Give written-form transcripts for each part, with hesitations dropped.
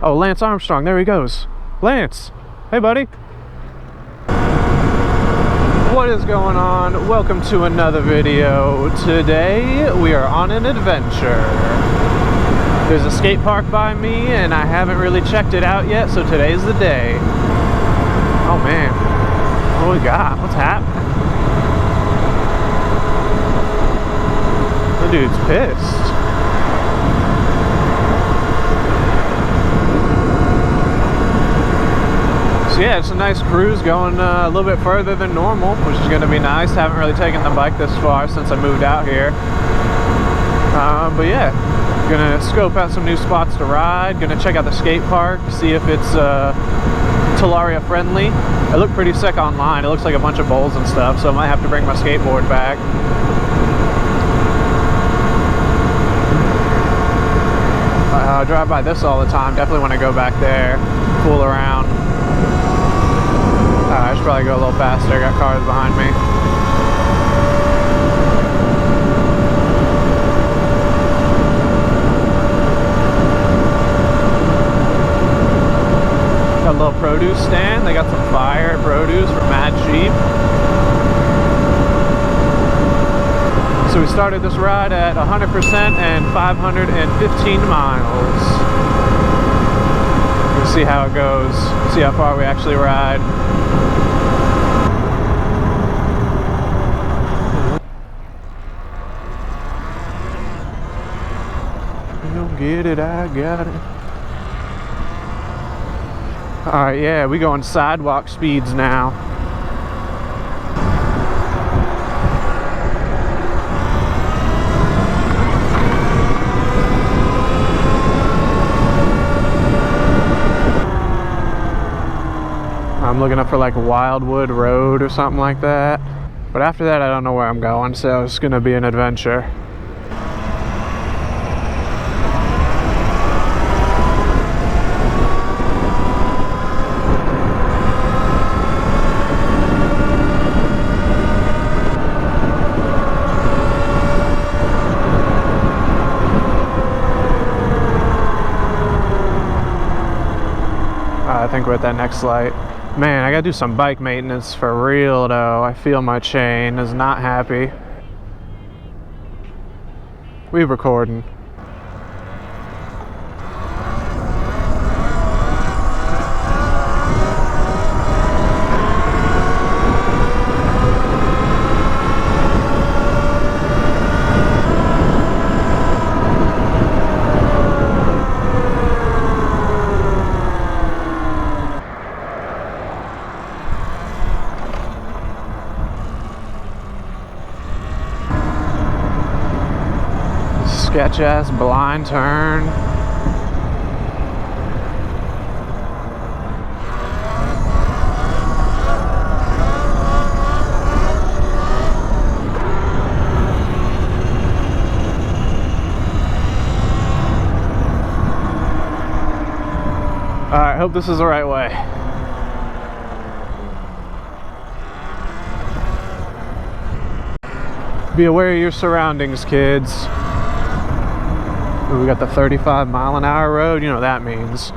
Oh, Lance Armstrong, there he goes. Lance, hey buddy. What is going on? Welcome to another video. Today we are on an adventure. There's a skate park by me and I haven't really checked it out yet, so today's the day. Oh man, what do we got? What's happening? The dude's pissed. So yeah, it's a nice cruise going a little bit further than normal, which is going to be nice. Haven't really taken the bike this far since I moved out here. But yeah, gonna scope out some new spots to ride. Gonna check out the skate park, see if it's Talaria friendly. It looked pretty sick online. It looks like a bunch of bowls and stuff, so I might have to bring my skateboard back. I drive by this all the time. Definitely want to go back there, fool around. I should probably go a little faster. Got cars behind me. Got a little produce stand. They got some fire produce from Mad Cheap. So we started this ride at 100% and 515 miles. We'll see how it goes. See how far we actually ride. You don't get it, I got it. Alright, yeah, we going sidewalk speeds now. I'm looking up for like Wildwood Road or something like that. But after that, I don't know where I'm going, so it's gonna be an adventure. I think we're at that next light. Man, I gotta do some bike maintenance for real though. I feel my chain is not happy. We recording. Sketch ass blind turn. Alright, hope this is the right way. Be aware of your surroundings, kids. We got the 35-mile-an-hour road. You know what that means.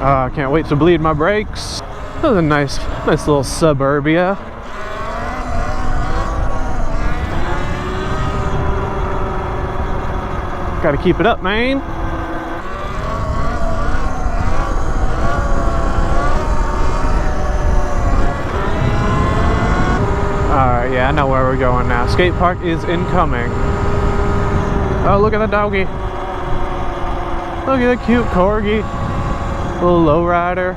I can't wait to bleed my brakes. That was a nice little suburbia. Gotta keep it up, man. Alright, yeah, I know where we're going now. Skate park is incoming. Oh, look at the doggy. Look at the cute corgi. Little lowrider.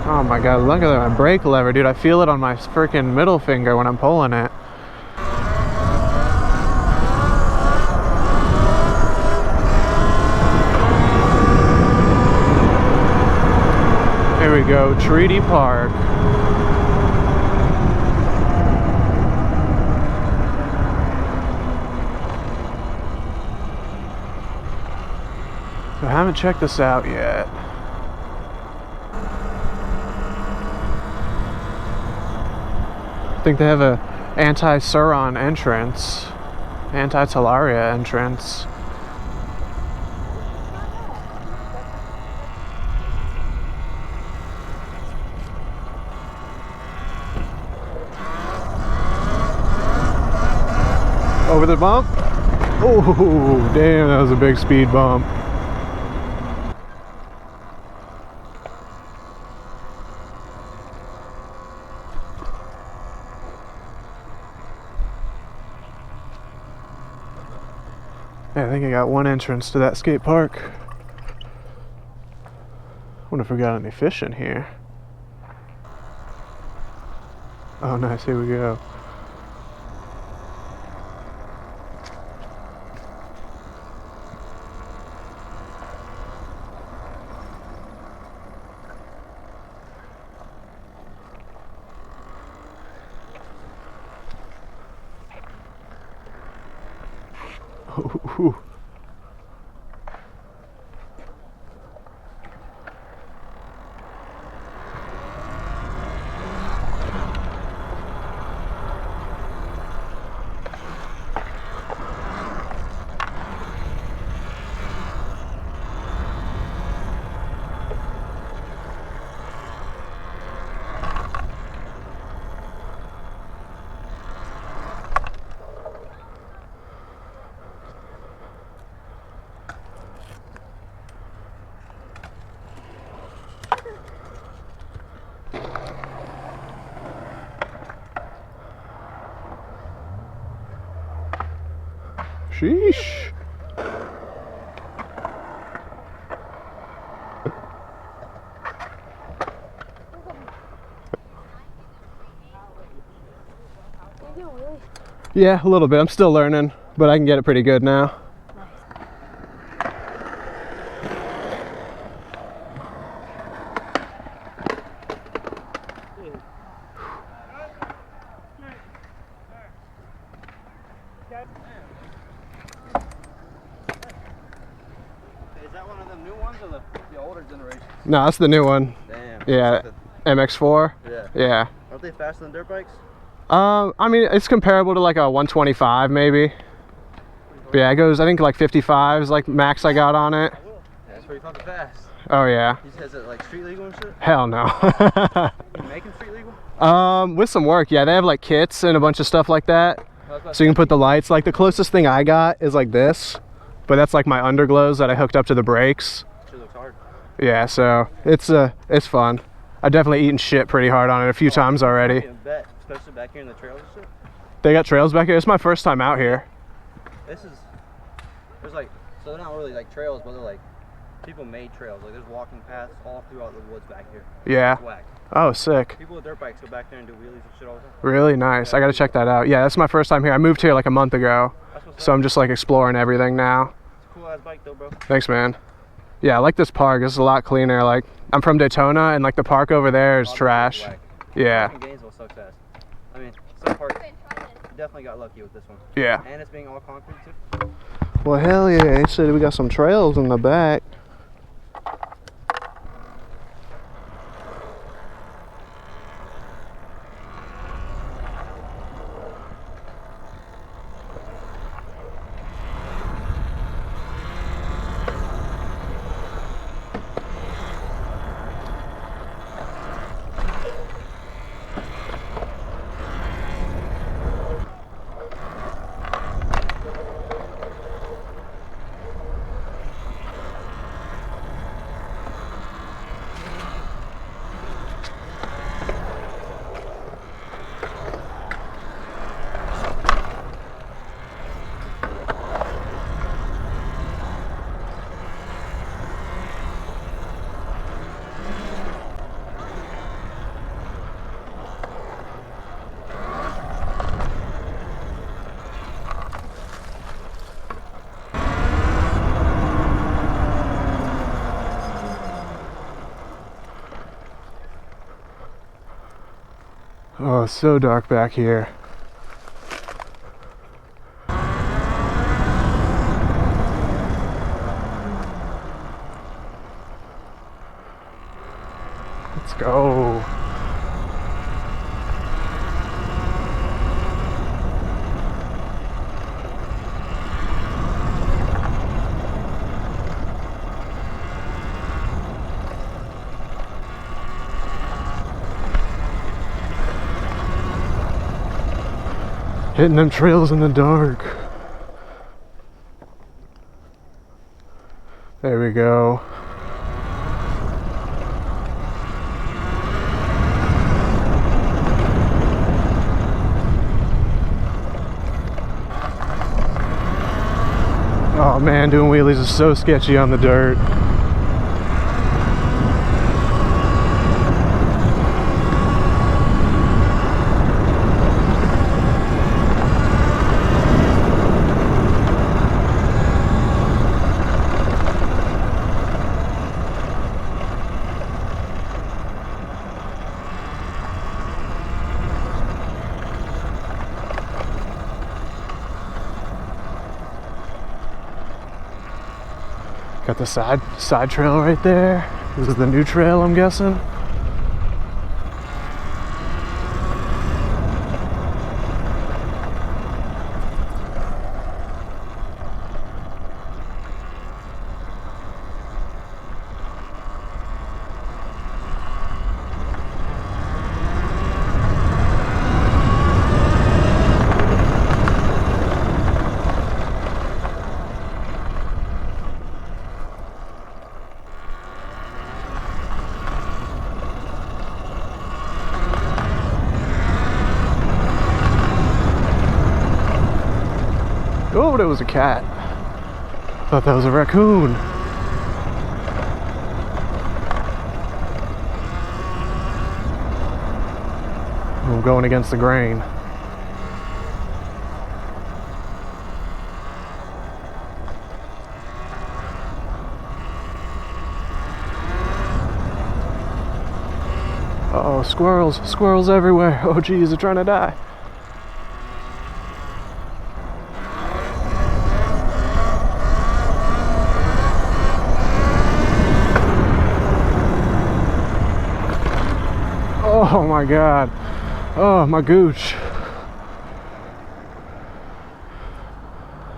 Oh my god, look at my brake lever, dude. I feel it on my freaking middle finger when I'm pulling it. Here we go, Treaty Park. I haven't checked this out yet. I think they have a anti-Sauron entrance. anti-Talaria entrance. Over the bump. Oh, damn, that was a big speed bump. Yeah, I think I got one entrance to that skate park. I wonder if we got any fish in here. Oh, nice, here we go. Ooh. Sheesh. Yeah, a little bit. I'm still learning, but I can get it pretty good now. Is that one of them new ones or the older generation? No, that's the new one. Damn. Yeah, MX4. Yeah. Yeah. Aren't they faster than dirt bikes? I mean, it's comparable to like a 125 maybe. But yeah, it goes, I think like 55 is like max I got on it. Yeah, that's pretty fucking fast. Oh yeah. Is it like street legal and shit? Hell no. You make them street legal? With some work, yeah. They have like kits and a bunch of stuff like that. So you can put the lights. Like the closest thing I got is like this, but that's like my underglows that I hooked up to the brakes. Sure looks hard. Yeah, so it's fun. I've definitely eaten shit pretty hard on it a few times already. I bet, especially back here in the trails and shit. They got trails back here. It's my first time out here. There's like, so they're not really like trails, but they're like people made trails. Like there's walking paths all throughout the woods back here. Yeah. It's whack. Oh, sick. People with dirt bikes go back there and do wheelies and shit all the time. Really nice. I gotta check that out. Yeah, that's my first time here. I moved here like a month ago, so I'm just like exploring everything now. It's a cool ass bike though, bro. Thanks, man. Yeah, I like this park. It's a lot cleaner. Like I'm from Daytona, and like the park over there is trash. Yeah. Gainesville sucks ass. I mean, some park. You definitely got lucky with this one. Yeah. And it's being all concrete too. Well, hell yeah. He said we got some trails in the back. Oh, it's so dark back here. Let's go. Hitting them trails in the dark. There we go. Oh man, doing wheelies is so sketchy on the dirt. Got the side trail right there. This is the new trail, I'm guessing. Oh, but it was a cat. Thought that was a raccoon. I'm going against the grain. Uh-oh, squirrels. Squirrels everywhere. Oh geez, they're trying to die. Oh my god. Oh, my gooch.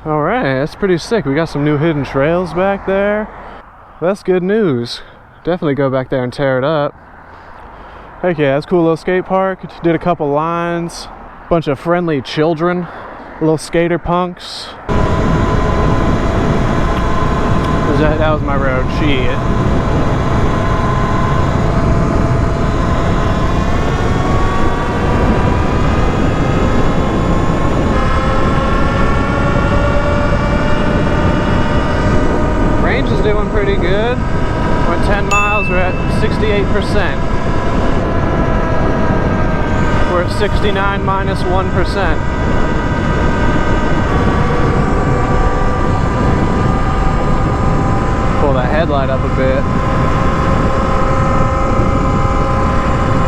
Alright, that's pretty sick. We got some new hidden trails back there. That's good news. Definitely go back there and tear it up. Heck yeah, that's a cool little skate park. Did a couple lines. Bunch of friendly children. Little skater punks. That was my road. Shit. Is doing pretty good. Went 10 miles, we're at 68%. We're at 69 minus 1%. Pull that headlight up a bit.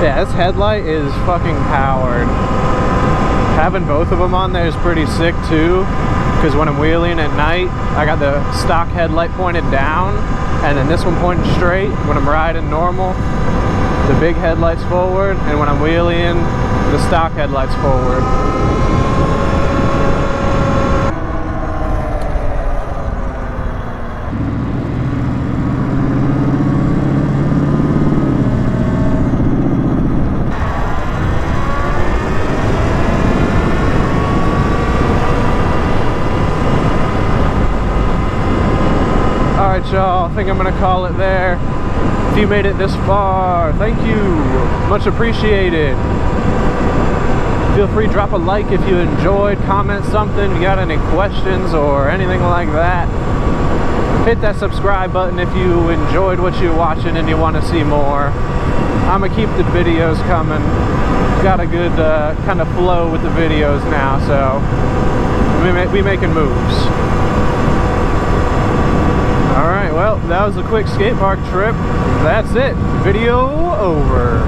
Yeah, this headlight is fucking powered. Having both of them on there is pretty sick too. Because when I'm wheeling at night, I got the stock headlight pointed down, and then this one pointing straight. When I'm riding normal, the big headlight's forward, and when I'm wheeling, the stock headlight's forward. Alright y'all, I think I'm gonna call it there. If you made it this far, thank you. Much appreciated. Feel free to drop a like if you enjoyed, comment something, if you got any questions or anything like that. Hit that subscribe button if you enjoyed what you're watching and you want to see more. I'm gonna keep the videos coming. Got a good kind of flow with the videos now, so we making moves. Alright, well, that was a quick skate park trip. That's it. Video over.